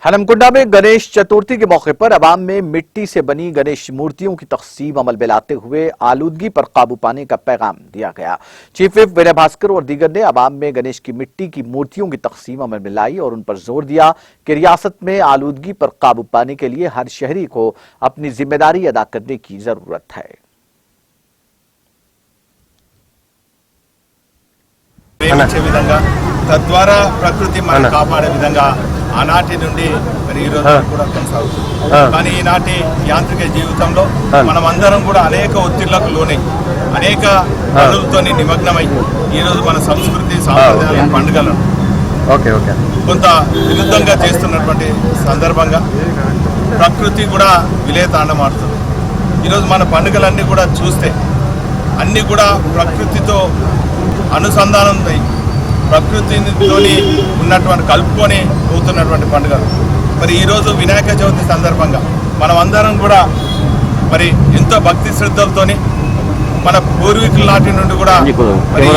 हनमकुंडा में गणेश चतुर्थी के मौके पर अवाम में मिट्टी से बनी गणेश मूर्तियों की तकसीम अमल में लाते हुए आलूदगी पर काबू पाने का पैगाम दिया गया। चीफ विप विनय भास्कर और दीगर ने अवाम में गणेश की मिट्टी की मूर्तियों की तकसीम अमल में लाई और उन पर जोर दिया कि रियासत में आलूदगी पर काबू पाने के लिए हर शहरी को अपनी जिम्मेदारी अदा करने की जरूरत है। తద్వారా ప్రకృతి మనం కాపాడే విధంగా ఆనాటి నుండి మరి ఈ రోజు కూడా కొనసాగుతుంది। కానీ ఈనాటి యాంత్రిక జీవితంలో మనం అందరం కూడా అనేక ఒత్తిళ్లకు లోనై అనేక పనులతోని నిమగ్నమై ఈ రోజు మన సంస్కృతి సాంప్రదాయాల పండుగలను కొంత విరుద్ధంగా చేస్తున్నటువంటి సందర్భంగా ప్రకృతి కూడా విలేతాండమాడుతుంది। ఈరోజు మన పండుగలన్నీ కూడా చూస్తే అన్నీ కూడా ప్రకృతితో అనుసంధానం ప్రకృతితోని ఉన్నటువంటి కలుపుకొని పోతున్నటువంటి పండుగలు। మరి ఈరోజు వినాయక చవితి సందర్భంగా మనం అందరం కూడా మరి ఎంతో భక్తి శ్రద్ధలతోని మన పూర్వీకుల నాటి నుండి కూడా మరి